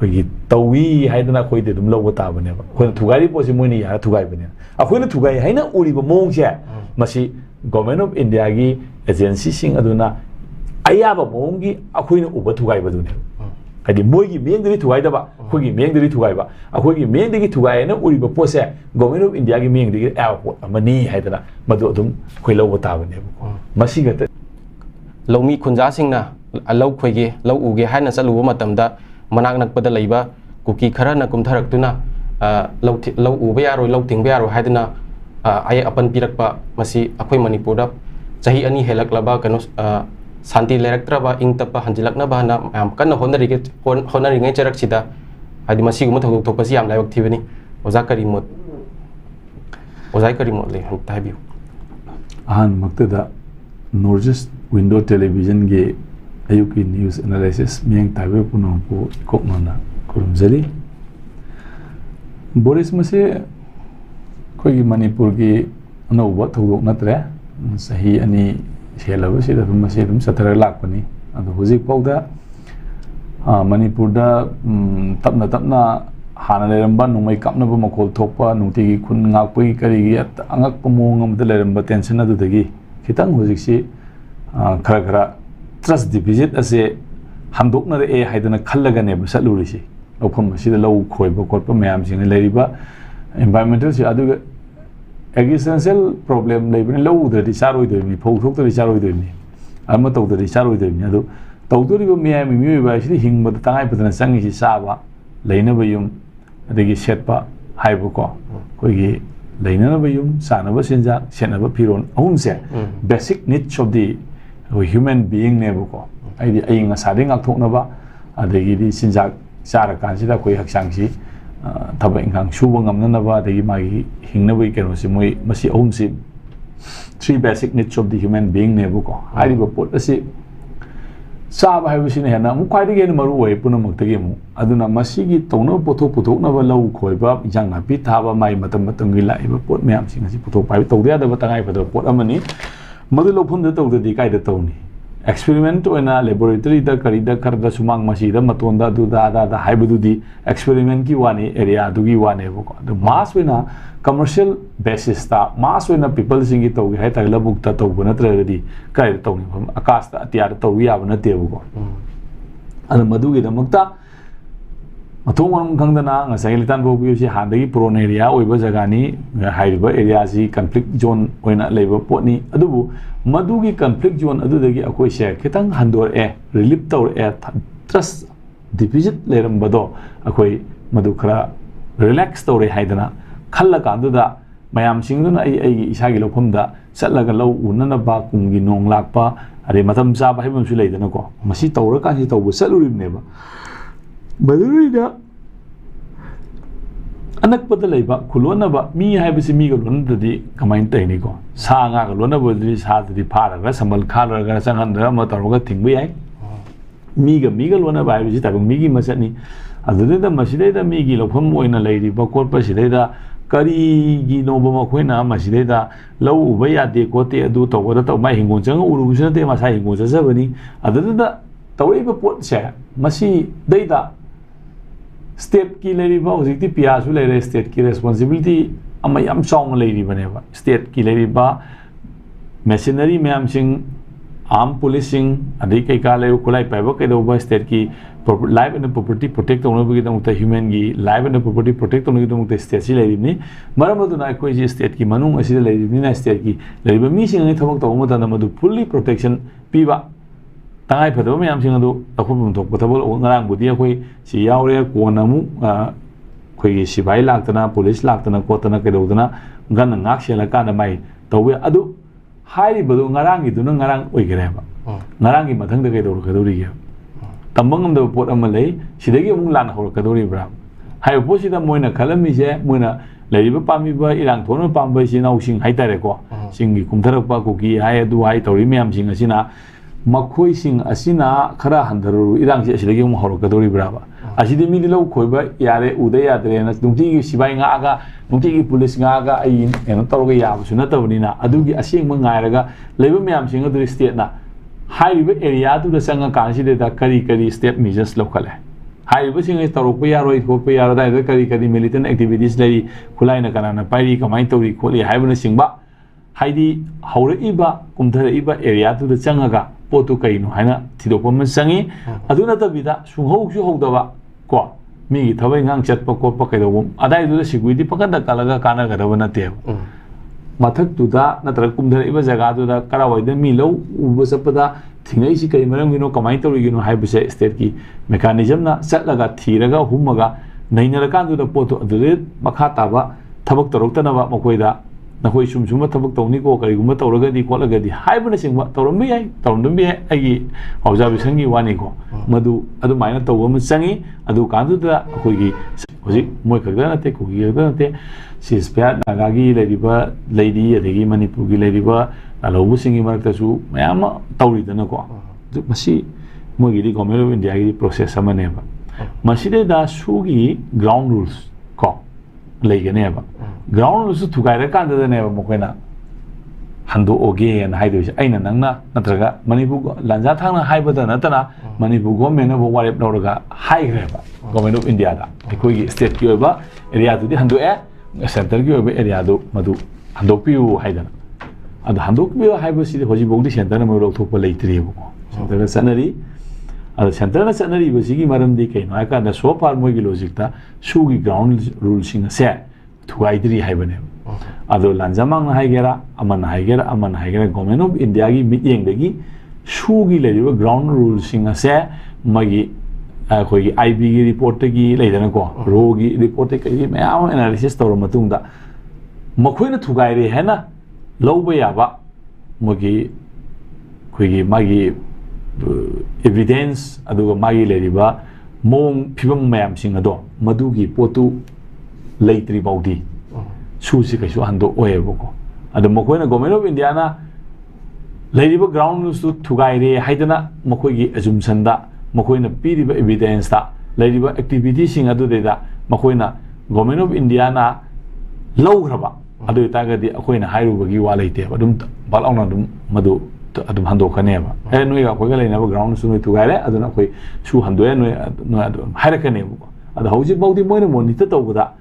거기 더위 하이드나 거기도 좀 로고다 보네. 그 두가지 보시 뭐니 야 두가지 보네. 아 거기는 두가지 하이나 우리 뭐 몽제 마시 Government of India기 에전시싱 아두나 아야바 몽기 아 거기는 오버 두가지 보네. 아니 뭐기 명들이 두가지다 봐. 거기 명들이 두가지 봐. 아 거기 명들이 두가지는 우리 뭐 보세 Government of India기 명들이 에어포트 아마니 하이드나 마도 좀 거기 로고다 보네. 마시가 로미 군자싱나 lâu khoiगे lâu uge hai na chalu matamda manak nak pada leiba kuki khara na kumtharak tuna lâu uba yaroi lâu tingba yaroi haidina ai apan pirakpa masi akhoi manipur da chahi ani helak laba kano santi leraktraba ingtapa hanjilakna ba na am kana honari ngai charak sida adi masi guma thok thok pasi am laibak thibani oza karimot le tabiu ahan maktada Norges window television ge ayuki news analysis miang tabe puno po kokmana kurumjali Boris mase koi Manipur gi anauba thodok natre sahi ani selaba se da mase dum satara lakpani ado hojik pauda Manipur da tapna hana leramba numai kapna ba makol thokpa nungti gi khun ngakpai kari gi angak pamong am da leramba tension adu dagi khitang hojik si khara trust deficit ase hamdokna re haidana khallaga ne basaluri si okhom si da low khoiba kotpa mayam sing leiriba environmental si adu existential problem leibne low da di saroi de mi phou thok da di saroi de mi ama to da di saroi de mi adu tawdori ba mayam mi ba si hingba da tangai padana sangi si saba leina ba yum adagi setpa haibu ko koi gi leina ba yum sana ba sinja sena ba piron ahum se basic needs of the human being never go. I am a sadding of Tonova, the Gidi Sinjak Sara Kansida, Koi Haksangsi, Tabang Shubangam Nanava, the Yimagi, Hingnawi Kerosimui, Masi Omsi. 3 basic needs of the human being never go. I will put a sea. Sab I was in Hana, quite again Maruay, Punamutagemu. Aduna Masigi, Tono, Poto, Nova Low, Koiba, Janga, Pitava, my Matamangila, put me up, sing as Poto, I told the other, but I put a pot of money. Madul upon the told the guy the Tony. Experiment in a laboratory, the Karida Karda Sumang Masida, Matonda, do the Hybrid experiment Kiwani area, do Giwane. The mass winner commercial basis, mass winner people sing it over, had a labuk tato, Bunatri, Kai Tony from Akasta, Tiato, we have a Tevugo. And the Madugi the Mukta Matumam Kangana, a Sangilitan Bogusi, Handi, Prone area, Ubazagani, Hyderabad area, conflict zone, when a labor potney, Adubu, Madugi conflict zone, Adudagi, Aquasha, Ketang, Handor air, relief tower air, trust deficit lerum bado, Aquay, Madukra, relax story Haidana, Kalakanduda, Mayam Singuna, Isagilo Pumda, Satlagalo, Unana Bakungi, Nong Lakpa, Arimatam Zaba, Heaven Suladanako, Masito, Rakasito, Salurim never. Badurida anak padalaiba kulona ba mi haibisi mi galon dadi kamain taini ko sanga galona bodri sa dadi phara ga samal khara ga sangan da ma taroga thingbu yai mi galona ba haibisi tabang mi gi masani adudida maside da mi gi lopham oina leiri ba korpa side da kari gi no ba ma khoina maside da lau ba ya de ko te adu to ga to mai hingon chang uru su te ma sa hingon sa bani adudida tawai ba pot se masi deida State ki lady ba hojikti piasu lere state ki responsibility amayam song lady baneba state ki lady ba machinery mayam sing armed policing adi kai ka le kulai pa ba kai do ba state ki life and property protect ono bi dong ta human gi life and property protect ono gi dong ta state si lady ni maramadu na koi ji state ki manung asi lady ni na state ki lady ba mi sing ni thabak to mo ta na madu fully protection pi ba Tangai Padu Miam Singadu, a woman to potable Ngarang Budia, she Yaure, Guanamu, Koi Shibai Lactana, police Lactana, Kotana Kedodana, Gun and Action Lakana Mai, Towe Adu, Highly Badu Narangi, do Narang Wigreva. Narangi Matanga Kedori. Tamong the Port of Malay, she gave Mulan or Kadori Bram. I oppose it a Moina Calamise, Muna, Lady Pamiba, Ilang Tono Pamba, she now sing Haitareko, singing Kumtarapa Cookie, I do I Torimiam sing Asina. Makoi sing asina khara handaru irang si asilagi mo horo kadori brava asidi mi dilo khoiba yare udaya adrena nungti gi sibai nga aga nungti gi police nga aga ai eno toroga yabu suna tabnina adugi asing ma ngairaga leiba myam sing adu state na high area tu da sanga kansi de da kari step measures locale ꯍꯥꯏꯔꯤꯕꯁꯤꯡ ꯑꯁꯤ ꯇꯧꯔꯛꯄ ꯌꯥꯔꯣꯏ ꯈꯣꯠꯄ ꯌꯥꯔꯣꯏ ꯀꯔꯤ ꯀꯔꯤ ꯃꯤꯂꯤꯇꯦꯟ activities ꯂꯩꯔꯤ ꯈꯨꯠꯂꯥꯏꯅ ꯀꯅꯥꯅ ꯄꯥꯏꯔꯤ ꯀꯃꯥꯏꯅ ꯇꯧꯔꯤ ꯈꯣꯠꯂꯤ ꯍꯥꯏꯕꯅꯆꯤꯡꯕ ꯍꯥꯏꯗꯤ ꯍꯧꯔꯛꯏꯕ ꯀꯨꯝꯊꯔꯛꯏꯕ ꯑꯦꯔꯤꯌꯥꯗꯨꯗ ꯆꯪꯉꯒ ꯄꯣꯠꯇꯨ ꯀꯩꯅꯣ ꯍꯥꯏꯅ ꯊꯤꯗꯣꯛꯄ ꯑꯃ ꯆꯪꯉꯤ ꯑꯗꯨ ꯅꯠꯇꯕꯤꯗ ꯁꯨꯡꯍꯧꯁꯨ ꯍꯧꯗꯕ ꯀꯣ ꯃꯤꯒꯤ ꯊꯕꯛ ꯏꯪꯈꯥꯡ ꯆꯠꯄ ꯈꯣꯠꯄ ꯀꯩꯗꯧꯕ ꯑꯗꯥꯏꯗꯨꯗ ꯁꯦꯀ꯭ꯌꯨꯔꯤꯇꯤ ꯄꯪꯀꯠꯇ ꯀꯜꯂꯒ ꯀꯥꯟꯅꯒꯗꯕ ꯅꯠꯇꯦꯕ ꯃꯊꯛꯇꯨꯗ ꯅꯠꯇ꯭ꯔꯒ ꯀꯨꯝꯊꯔꯛꯏꯕ ꯖꯒꯥꯗꯨꯗ ꯀꯔꯥꯏꯋꯥꯏꯗ ꯃꯤ ꯂꯧ ꯎꯕ ꯆꯠꯄꯗ ꯊꯤꯡꯉꯛꯏꯁꯤ ꯀꯔꯤ ꯃꯔꯝꯒꯤꯅꯣ ꯀꯃꯥꯏꯅ ꯇꯧꯔꯤꯒꯤꯅꯣ ꯍꯥꯏꯕꯁꯦ ꯁ꯭ꯇꯦꯠꯀꯤ ꯃꯦꯀꯥꯅꯤꯖꯝꯅ ꯆꯠꯂꯒ ꯊꯤꯔꯒ ꯍꯨꯝꯃꯒ ꯅꯩꯅꯔꯀꯥꯟꯗꯨꯗ ꯄꯣꯠꯇꯨ ꯑꯗꯨꯗ ꯃꯈꯥ ꯇꯥꯕ ꯊꯕꯛ ꯇꯧꯔꯛꯇꯅꯕ ꯃꯈꯣꯏꯗ ꯅꯈꯣꯏ ꯁꯨꯝꯕ ꯊꯕꯛ ꯇꯧꯅꯤꯀꯣ ꯀꯔꯤꯒꯨꯝꯕ ꯇꯧꯔꯒꯗꯤ ꯈꯣꯠꯂꯒꯗꯤ ꯍꯥꯏꯕꯅꯆꯤꯡꯕ ꯇꯧꯔꯝꯕ ꯌꯥꯏ ꯇꯧꯔꯝꯗꯕ ꯌꯥꯏ ꯑꯩꯒꯤ ꯑꯣꯕꯖꯥꯔꯕꯦꯁꯟꯒꯤ ꯋꯥꯅꯤꯀꯣ ꯃꯗꯨ ꯑꯗꯨꯃꯥꯏꯅ ꯇꯧꯕ ꯑꯃ ꯆꯪꯉꯤ ꯑꯗꯨ ꯀꯥꯟꯗꯨꯗ ꯑꯩꯈꯣꯏꯒꯤ ꯍꯧꯖꯤꯛ ꯃꯣꯏ ꯈꯛꯇ ꯅꯠꯇꯦ ꯀꯨꯀꯤ ꯈꯛꯇ ꯅꯠꯇꯦ ꯁꯤꯖꯄꯤꯌꯥꯔ ꯅꯥꯒꯥꯒꯤ ꯂꯩꯔꯤ ꯑꯗꯒꯤ ꯃꯅꯤꯄꯨꯔꯒꯤ ꯂꯩꯔꯤꯕ ꯂꯧꯎꯁꯤꯡꯒꯤ ꯃꯔꯛꯇꯁꯨ ꯃꯌꯥꯝ ꯑꯃ ꯇꯧꯔꯤꯗꯅꯀꯣ ꯃꯁꯤ ꯃꯣꯏꯒꯤꯗꯤ ꯒꯣꯔꯃꯦꯟ ꯑꯣꯐ ꯏꯟꯗꯤꯌꯥꯒꯤꯗꯤ ꯄ꯭ꯔꯣꯁꯦꯁ ꯑꯃꯅꯦꯕ ꯃꯁꯤꯗꯩꯗ ꯁꯨꯒꯤ ꯒ꯭ꯔꯥꯎꯟ ꯔꯨꯜꯁ ꯀꯣ ꯂꯩꯒꯅꯦꯕ ꯒ꯭ꯔꯥꯎꯟ ꯔꯨꯜꯁꯨ ꯊꯨꯒꯥꯏꯔꯀꯥꯟꯗꯅꯦꯕ ꯃꯈꯣꯏꯅ ꯍꯟꯗꯣꯛꯑꯣꯒꯦꯅ ꯍꯥꯏꯗꯣꯏꯁꯦ ꯑꯩꯅ ꯅꯪꯅ ꯅꯠꯇ꯭ꯔꯒ ꯃꯅꯤꯄꯨꯔ ꯂꯥꯟꯖꯥ ꯊꯥꯡꯅ ꯍꯥꯏꯕꯗ ꯅꯠꯇꯅ ꯃꯅꯤꯄꯨꯔ ꯒꯣꯔꯃꯦꯟꯅꯕꯨ ꯋꯥꯔꯦꯞ ꯂꯧꯔꯒ ꯍꯥꯏꯈ꯭ꯔꯦꯕ ꯒꯣꯔꯃꯦꯟ ꯑꯣꯐ ꯏꯟꯗꯤꯌꯥꯗ ꯑꯩꯈꯣꯏꯒꯤ ꯁ꯭ꯇꯦꯠꯀꯤ ꯑꯣꯏꯕ ꯑꯦꯔꯤꯌꯥꯗꯨꯗꯤ ꯍꯟꯗꯣꯛꯑꯦ ꯁꯦꯟꯇꯔꯒꯤ ꯑꯣꯏꯕ ꯑꯦꯔꯤꯌꯥꯗꯨ ꯃꯗꯨ ꯍꯟꯗꯣꯛꯄꯤꯌꯨ ꯍꯥꯏꯗꯅ ꯑꯗꯣ ꯍꯟꯗꯣꯛꯄꯤꯌꯨ ꯍꯥꯏꯕꯁꯤꯗꯤ ꯍꯧꯖꯤꯛꯐꯥꯎꯗꯤ ꯁꯦꯟꯇꯔꯅ ꯃꯣꯏ ꯂꯧꯊꯣꯛꯄ ꯂꯩꯇ꯭ꯔꯤꯕꯀꯣ ꯁꯦꯟꯇꯔꯅ ꯆꯠꯅꯔꯤ ꯑꯗꯣ ꯁꯦꯟꯇꯔꯅ ꯆꯠꯅꯔꯤꯕꯁꯤꯒꯤ ꯃꯔꯝꯗꯤ ꯀꯩꯅꯣ ꯍꯥꯏꯀꯥꯟꯗ ꯁꯣ ꯐꯥꯔ ꯃꯣꯏꯒꯤ ꯂꯣꯖꯤꯛꯇ ꯁꯨꯒꯤ ꯒ꯭ꯔꯥꯎꯟ ꯔꯨꯜꯁꯤꯡ ꯑꯁꯦ ꯊꯨꯒꯥꯏꯗ꯭ꯔꯤ ꯍꯥꯏꯕꯅꯦꯕ ꯑꯗꯣ ꯂꯥꯟꯖꯃꯥꯡꯅ ꯍꯥꯏꯒꯦꯔꯥ ꯑꯃꯅ ꯍꯥꯏꯒꯦꯔꯥ ꯒꯣꯔꯃꯦꯟ ꯑꯣꯐ ꯏꯟꯗꯤꯌꯥꯒꯤ ꯃꯤꯠꯌꯦꯡꯗꯒꯤ ꯁꯨꯒꯤ ꯂꯩꯔꯤꯕ ꯒ꯭ꯔꯥꯎꯟ ꯔꯨꯜꯁꯤꯡ ꯑꯁꯦ ꯃꯣꯏꯒꯤ ꯑꯩꯈꯣꯏꯒꯤ ꯑꯥꯏ ꯕꯤꯒꯤ ꯔꯤꯄꯣꯔꯠꯇꯒꯤ ꯂꯩꯗꯅꯀꯣ ꯔꯣꯒꯤ ꯔꯤꯄꯣꯔꯠꯇꯒꯤ ꯀꯩꯒꯤ ꯃꯌꯥꯝ ꯑꯃ ꯑꯦꯅꯥꯂꯤꯁꯤꯁ ꯇꯧꯔ ꯃꯇꯨꯡꯗ ꯃꯈꯣꯏꯅ ꯊꯨꯒꯥꯏꯔꯦ ꯍꯥꯏꯅ ꯂꯧꯕ ꯌꯥꯕ ꯃꯣꯏꯒꯤ ꯑꯩꯈꯣꯏꯒꯤ ꯃꯥꯒꯤ evidence aduga magi leriba mong phibam mayam sing ado madugi potu leitri baudi susi kaisu hando oeboko ado mokoina government of India na leriba ground news tu thugaire haidana mokoigi assumption da mokoina piriba evidence da leriba activity sing adu da mokoina government of India na lograba adu tagadi akoina hairubagi wa leite adum balauna dum madu adum hando khaneba he noi ga koiga leina ground su noi thugaire aduna koi su hando noi noi hairakane bu adu hauji baudi moina monitor tawda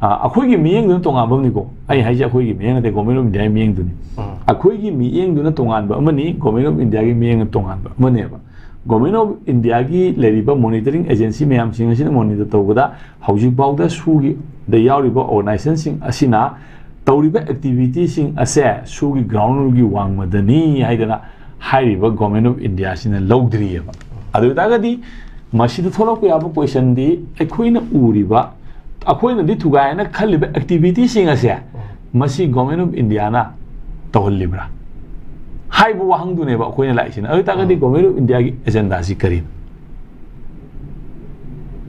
akoigi miyeng dun tonga bamni ko ai haiji akoigi miyeng de government of India miyeng dun akoigi miyeng dun tongan ba amani government of India gi miyeng tongan ba maneba government of India gi leriba monitoring agency mayam sing asina monitor tawda hauji bauda su gi the yauriba organization sing asina tawriba activity sing ase su gi ground gi wang madani haidana hairiba government of India sina logdri ba adu dagadi masida tholok ya ba question di akoina uriba akoina di thugai na khaliba activity sing ase masi government of India na tawlibra haibu wahang du ne ba akoina laisina adu dagadi government of India gi agenda si kari